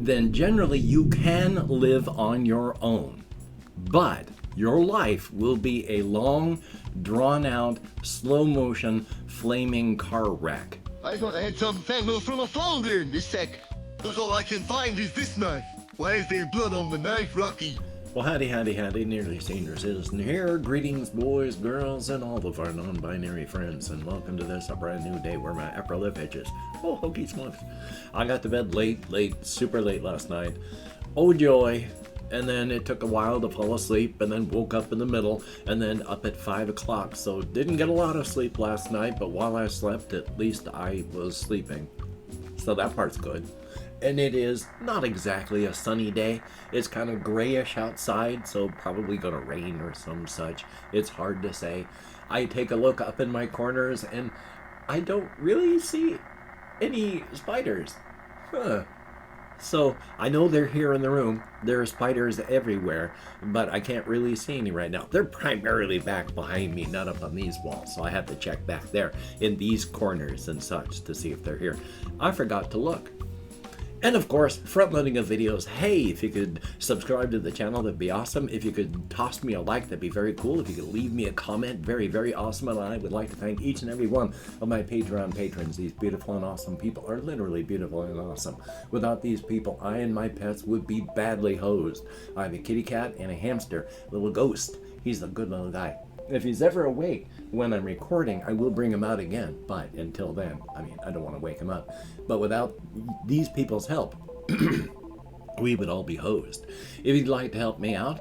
then generally you can live on your own. But your life will be a long, drawn-out, slow-motion, flaming car wreck. I thought I had some family from a founder in this sec. That's all I can find is this knife. Why is there blood on the knife, Rocky? Well, howdy, nearly senior citizen here. Greetings, boys, girls, and all of our non-binary friends, and welcome to this, a brand new day where my upper lip itches. Oh, hokey smokes. I got to bed late, super late last night. Oh, joy. And then it took a while to fall asleep, and then woke up in the middle, and then up at 5 o'clock. So didn't get a lot of sleep last night, but while I slept, at least I was sleeping. So that part's good. And it is not exactly a sunny day. It's kind of grayish outside, so probably gonna rain or some such. It's hard to say. I take a look up in my corners, and I don't really see any spiders. So I know they're here in the room. There are spiders everywhere, but I can't really see any right now. They're primarily back behind me, not up on these walls, so I have to check back there in these corners and such to see if they're here. I forgot to look. And of course, front loading of videos. Hey, if you could subscribe to the channel, that'd be awesome. If you could toss me a like, that'd be very cool. If you could leave me a comment, very, very awesome. And I would like to thank each and every one of my Patreon patrons. These beautiful and awesome people are literally beautiful and awesome. Without these people, I and my pets would be badly hosed. I have a kitty cat and a hamster, little ghost. He's a good little guy. If he's ever awake when I'm recording, I will bring him out again. But until then, I don't want to wake him up. But without these people's help, we would all be hosed. If you'd like to help me out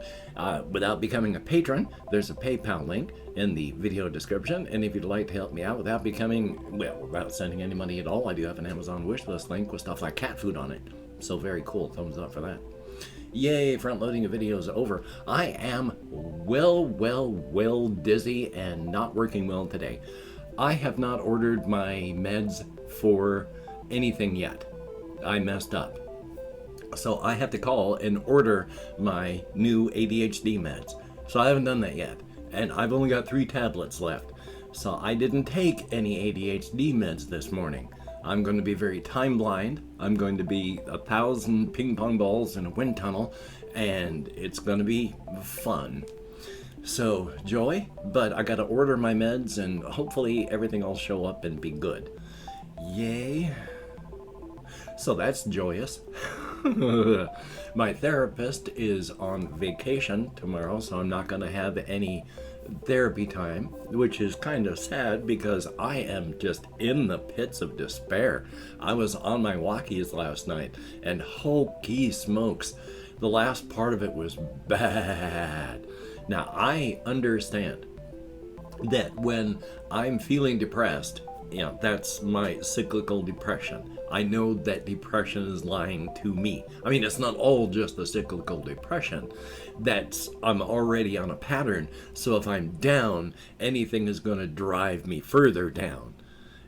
without becoming a patron, there's a PayPal link in the video description. And if you'd like to help me out without without sending any money at all, I do have an Amazon wishlist link with stuff like cat food on it. So very cool. Thumbs up for that. Yay, front loading of videos over. I am well dizzy and not working well today. I have not ordered my meds for anything yet. I messed up. So I have to call and order my new ADHD meds. So I haven't done that yet. And I've only got 3 tablets left. So I didn't take any ADHD meds this morning. I'm going to be very time blind. I'm going to be 1,000 ping pong balls in a wind tunnel, and it's going to be fun. So, joy, but I got to order my meds, and hopefully everything will show up and be good. Yay. So that's joyous. My therapist is on vacation tomorrow, so I'm not going to have any therapy time, which is kind of sad because I am just in the pits of despair. I was on my walkies last night, and hokey smokes, the last part of it was bad. Now, I understand that when I'm feeling depressed, that's my cyclical depression. I know that depression is lying to me. It's not all just the cyclical depression. I'm already on a pattern, so if I'm down, anything is going to drive me further down.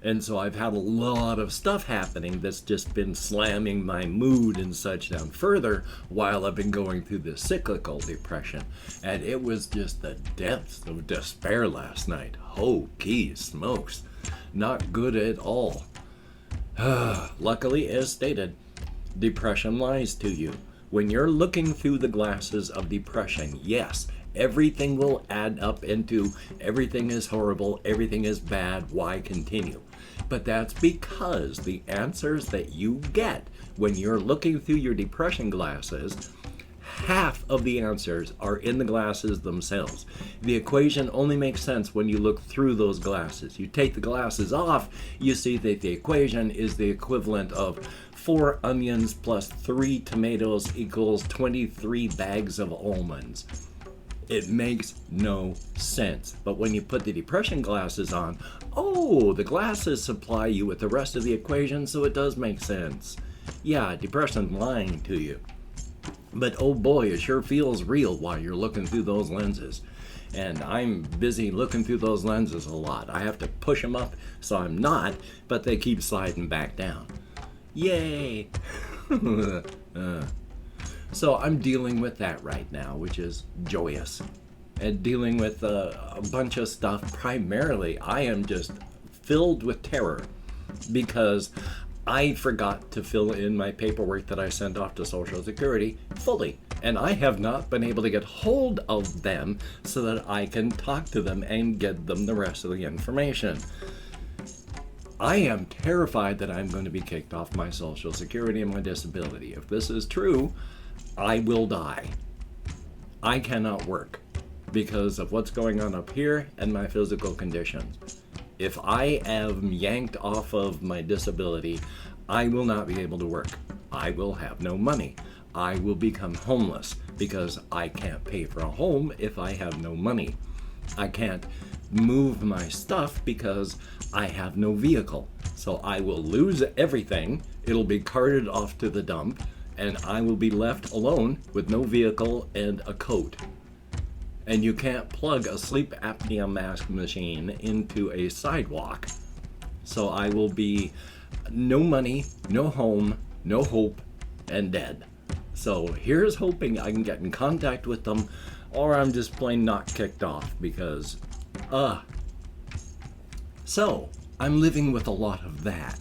And so I've had a lot of stuff happening that's just been slamming my mood and such down further while I've been going through this cyclical depression. And it was just the depths of despair last night. Hokey smokes. Not good at all. Luckily, as stated, depression lies to you. When you're looking through the glasses of depression, yes, everything will add up into everything is horrible, everything is bad, why continue? But that's because the answers that you get when you're looking through your depression glasses, half of the answers are in the glasses themselves. The equation only makes sense when you look through those glasses. You take the glasses off, you see that the equation is the equivalent of 4 onions plus 3 tomatoes equals 23 bags of almonds. It makes no sense. But when you put the depression glasses on, the glasses supply you with the rest of the equation, so it does make sense. Yeah, depression's lying to you. But oh boy, it sure feels real while you're looking through those lenses. And I'm busy looking through those lenses a lot. I have to push them up, so I'm not, but they keep sliding back down. Yay! So I'm dealing with that right now, which is joyous. And dealing with a bunch of stuff. Primarily, I am just filled with terror because I forgot to fill in my paperwork that I sent off to Social Security fully, and I have not been able to get hold of them so that I can talk to them and get them the rest of the information. I am terrified that I'm going to be kicked off my Social Security and my disability. If this is true, I will die. I cannot work because of what's going on up here and my physical conditions. If I am yanked off of my disability, I will not be able to work. I will have no money. I will become homeless because I can't pay for a home if I have no money. I can't move my stuff because I have no vehicle. So I will lose everything. It'll be carted off to the dump, and I will be left alone with no vehicle and a coat. And you can't plug a sleep apnea mask machine into a sidewalk. So I will be no money, no home, no hope, and dead. So here's hoping I can get in contact with them, or I'm just plain not kicked off because, So, I'm living with a lot of that.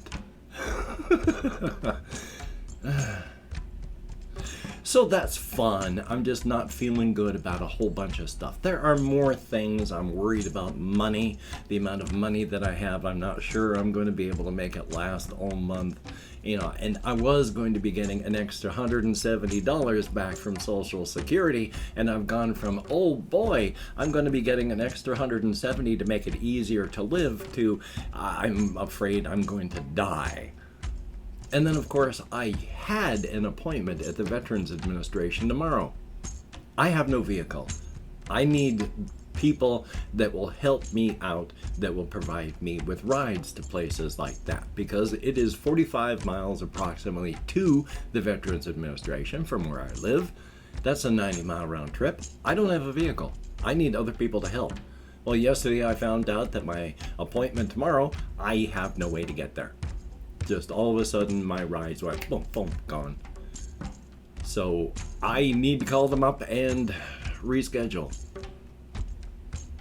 So that's fun. I'm just not feeling good about a whole bunch of stuff. There are more things. I'm worried about money, the amount of money that I have. I'm not sure I'm going to be able to make it last all month. And I was going to be getting an extra $170 back from Social Security, and I've gone from, oh boy, I'm going to be getting an extra $170 to make it easier to live, to I'm afraid I'm going to die. And then, of course, I had an appointment at the Veterans Administration tomorrow. I have no vehicle. I need people that will help me out, that will provide me with rides to places like that, because it is 45 miles approximately to the Veterans Administration from where I live. That's a 90-mile round trip. I don't have a vehicle. I need other people to help. Well, yesterday I found out that my appointment tomorrow, I have no way to get there. Just all of a sudden my rides were boom, boom, gone. So I need to call them up and reschedule.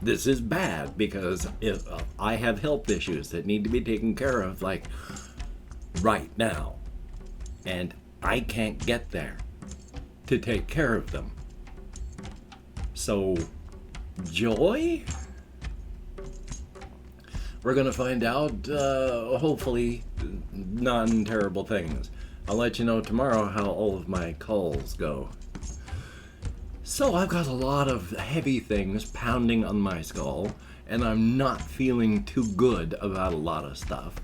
This is bad because if I have health issues that need to be taken care of, like right now, and I can't get there to take care of them. So, joy? We're going to find out, hopefully, non-terrible things. I'll let you know tomorrow how all of my calls go. So I've got a lot of heavy things pounding on my skull, and I'm not feeling too good about a lot of stuff.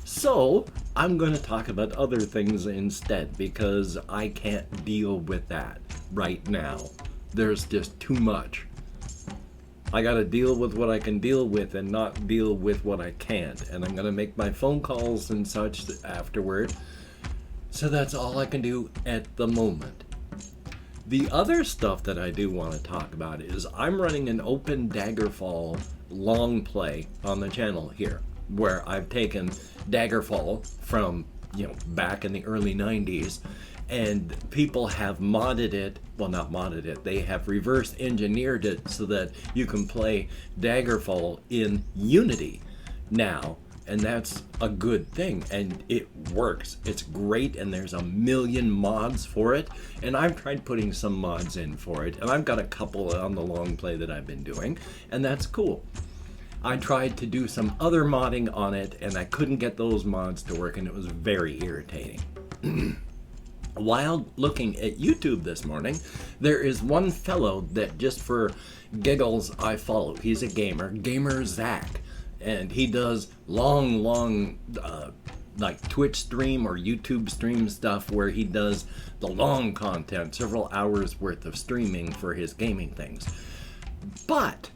So I'm going to talk about other things instead, because I can't deal with that right now. There's just too much. I gotta deal with what I can deal with and not deal with what I can't. And I'm gonna make my phone calls and such afterward. So that's all I can do at the moment. The other stuff that I do want to talk about is I'm running an open Daggerfall long play on the channel here, where I've taken Daggerfall from, back in the early 90s, and people have modded it, well, not modded it, they have reverse engineered it so that you can play Daggerfall in Unity now, and that's a good thing, and it works. It's great, and there's a million mods for it, and I've tried putting some mods in for it, and I've got a couple on the long play that I've been doing, and that's cool. I tried to do some other modding on it, and I couldn't get those mods to work, and it was very irritating. While looking at YouTube this morning, there is one fellow that just for giggles I follow. He's a Gamer Zach, and he does long like Twitch stream or YouTube stream stuff where he does the long content, several hours worth of streaming for his gaming things. But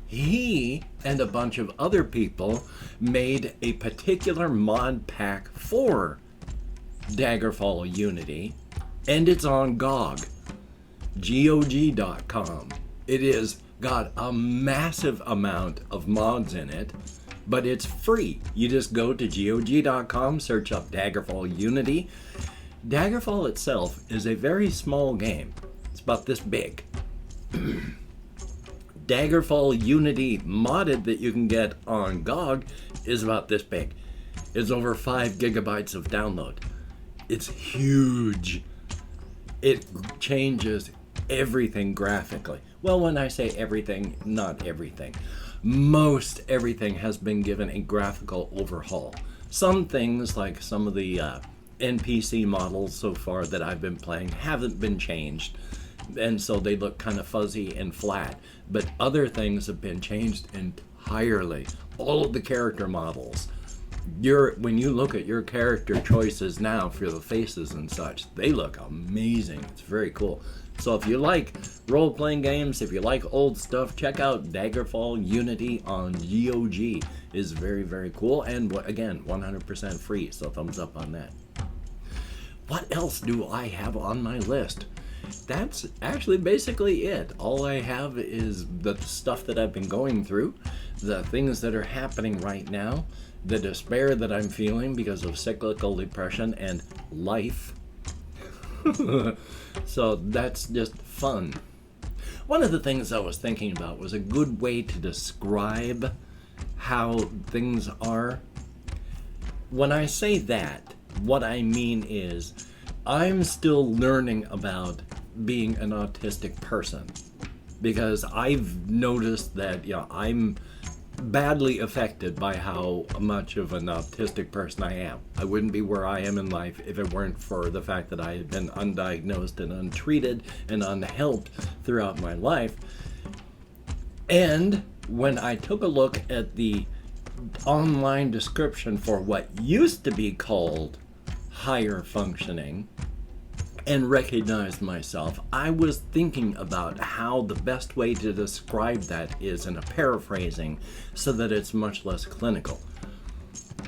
he and a bunch of other people made a particular mod pack for Daggerfall Unity, and it's on GOG, GOG.com. It is got a massive amount of mods in it, but it's free. You just go to GOG.com, search up Daggerfall Unity. Daggerfall itself is a very small game. It's about this big. Daggerfall Unity modded that you can get on GOG is about this big. is over 5 gigabytes of download. It's huge. It changes everything graphically. Well, when I say everything, not everything. Most everything has been given a graphical overhaul. Some things, like some of the NPC models so far that I've been playing, haven't been changed, and so they look kind of fuzzy and flat. But other things have been changed entirely. All of the character models. When you look at your character choices now for the faces and such, they look amazing. It's very cool. So if you like role-playing games, if you like old stuff, check out Daggerfall Unity on GOG. It's very, very cool, and again, 100% free, so thumbs up on that. What else do I have on my list? That's actually basically it. All I have is the stuff that I've been going through, the things that are happening right now, the despair that I'm feeling because of cyclical depression and life. So that's just fun. One of the things I was thinking about was a good way to describe how things are. When I say that, what I mean is I'm still learning about being an autistic person, because I've noticed that I'm badly affected by how much of an autistic person I am. I wouldn't be where I am in life if it weren't for the fact that I had been undiagnosed and untreated and unhelped throughout my life. And when I took a look at the online description for what used to be called higher functioning and recognized myself, I was thinking about how the best way to describe that is in a paraphrasing so that it's much less clinical.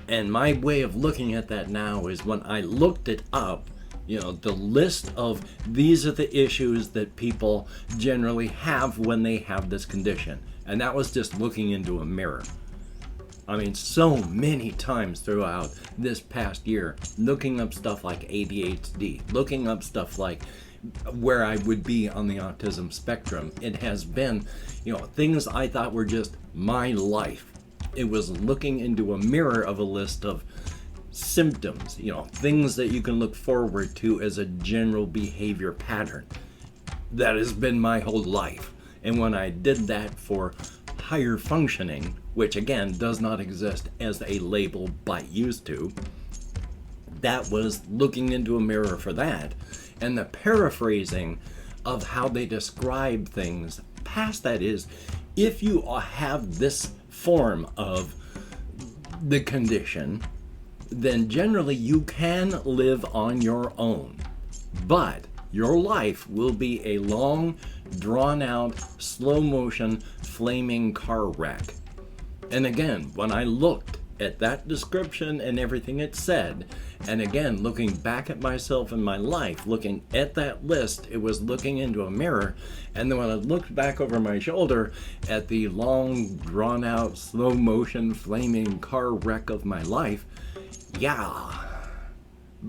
And my way of looking at that now is when I looked it up, the list of these are the issues that people generally have when they have this condition. And that was just looking into a mirror. I mean, so many times throughout this past year, looking up stuff like ADHD, looking up stuff like where I would be on the autism spectrum, it has been, things I thought were just my life. It was looking into a mirror of a list of symptoms, things that you can look forward to as a general behavior pattern. That has been my whole life. And when I did that for higher functioning, which again does not exist as a label but used to, that was looking into a mirror for that. And the paraphrasing of how they describe things past that is, if you have this form of the condition, then generally you can live on your own, but your life will be a long, drawn-out, slow-motion, flaming car wreck. And again, when I looked at that description and everything it said, and again, looking back at myself in my life, looking at that list, it was looking into a mirror. And then when I looked back over my shoulder at the long, drawn-out, slow-motion, flaming car wreck of my life,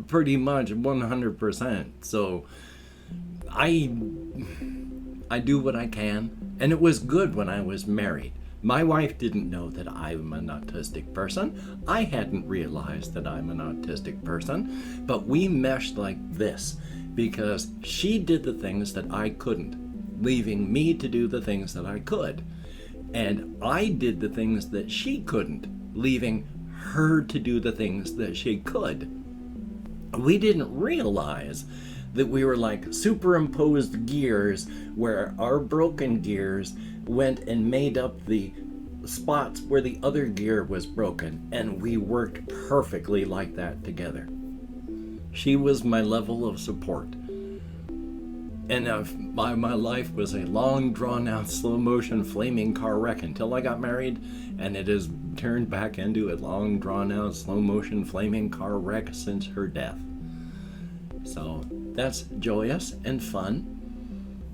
pretty much 100%. So I do what I can, and it was good when I was married. My wife didn't know that I'm an autistic person. I hadn't realized that I'm an autistic person, but we meshed like this because she did the things that I couldn't, leaving me to do the things that I could. And I did the things that she couldn't, leaving her to do the things that she could. We didn't realize that we were like superimposed gears where our broken gears went and made up the spots where the other gear was broken, and we worked perfectly like that together. She was my level of support. And my life was a long, drawn-out, slow-motion, flaming car wreck until I got married, and it has turned back into a long, drawn-out, slow-motion, flaming car wreck since her death. So that's joyous and fun.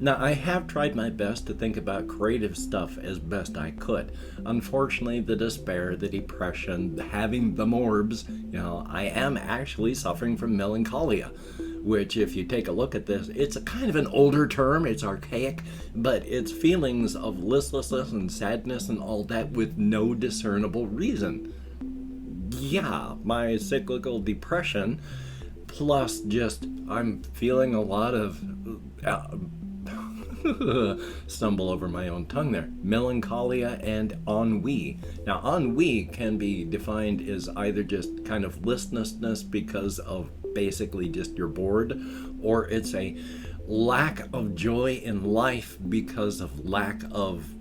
Now, I have tried my best to think about creative stuff as best I could. Unfortunately, the despair, the depression, having the morbs, I am actually suffering from melancholia, which if you take a look at this, it's a kind of an older term, it's archaic, but it's feelings of listlessness and sadness and all that with no discernible reason. yeah, my cyclical depression, plus just I'm feeling a lot of stumble over my own tongue there, melancholia and ennui. Now, ennui can be defined as either just kind of listlessness because of basically just you're bored, or it's a lack of joy in life because of lack of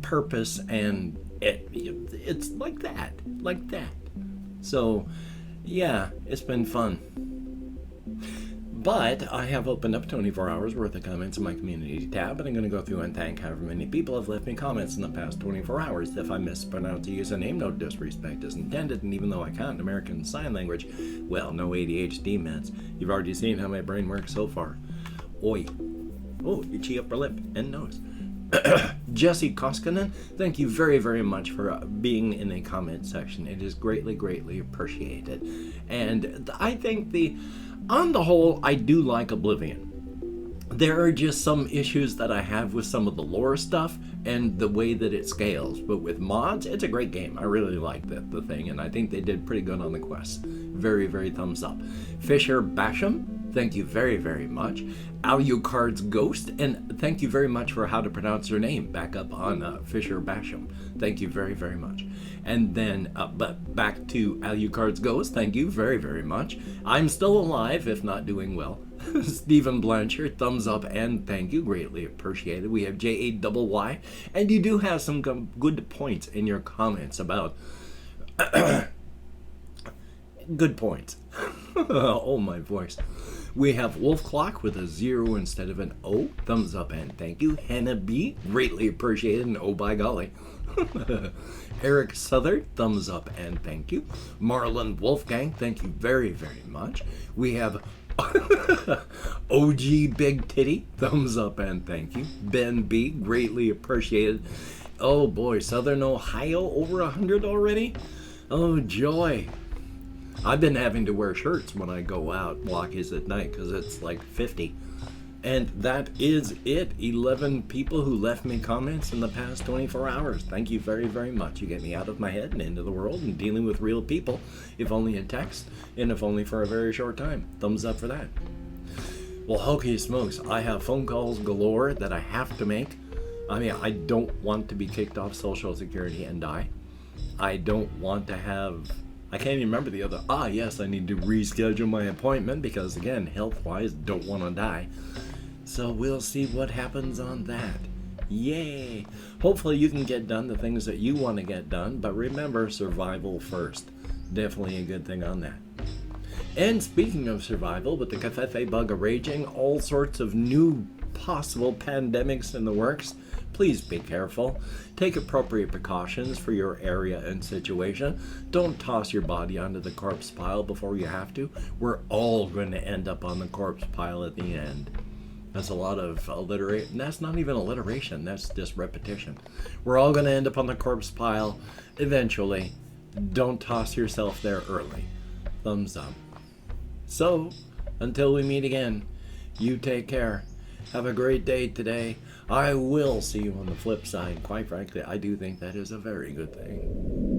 purpose, and it's like that. So yeah, it's been fun. But I have opened up 24 hours worth of comments in my community tab, and I'm going to go through and thank however many people have left me comments in the past 24 hours. If I mispronounce a username, no disrespect is intended, and even though I can't American Sign Language, well, no ADHD meds. You've already seen how my brain works so far. Oi. Oh, itchy upper lip and nose. Jesse Koskinen, thank you very, very much for being in the comment section. It is greatly, greatly appreciated. And I think on the whole, I do like Oblivion. There are just some issues that I have with some of the lore stuff and the way that it scales. But with mods, it's a great game. I really like the thing, and I think they did pretty good on the quest. Very, very thumbs up. Fisher Basham, thank you very, very much. Alucard's Ghost, and thank you very much for how to pronounce your name back up on Fisher Basham. Thank you very, very much. And then, but back to Alucard's Ghost, thank you very, very much. I'm still alive, if not doing well. Stephen Blanchard, thumbs up and thank you, greatly appreciated. We have JAYY, and you do have some good points in your comments about good points. Oh, my voice. We have Wolf Clock with a 0 instead of an O. Thumbs up and thank you. Hannah B, greatly appreciated, and oh by golly. Eric Southard, thumbs up and thank you. Marlon Wolfgang, thank you very, very much. We have OG Big Titty, thumbs up and thank you. Ben B, greatly appreciated. Oh boy, Southern Ohio, over 100 already? Oh joy. I've been having to wear shirts when I go out walkies at night because it's like 50. And that is it. 11 people who left me comments in the past 24 hours. Thank you very, very much. You get me out of my head and into the world and dealing with real people, if only in text, and if only for a very short time. Thumbs up for that. Well, hokey smokes, I have phone calls galore that I have to make. I mean, I don't want to be kicked off Social Security and die. I don't want to have... I can't even remember the other... yes, I need to reschedule my appointment because, again, health-wise, don't want to die. So we'll see what happens on that. Yay! Hopefully you can get done the things that you want to get done, but remember, survival first. Definitely a good thing on that. And speaking of survival, with the Cafefe bug raging, all sorts of new possible pandemics in the works, please be careful. Take appropriate precautions for your area and situation. Don't toss your body onto the corpse pile before you have to. We're all going to end up on the corpse pile at the end. That's a lot of alliteration. That's not even alliteration. That's just repetition. We're all going to end up on the corpse pile eventually. Don't toss yourself there early. Thumbs up. So, until we meet again, you take care. Have a great day today. I will see you on the flip side. Quite frankly, I do think that is a very good thing.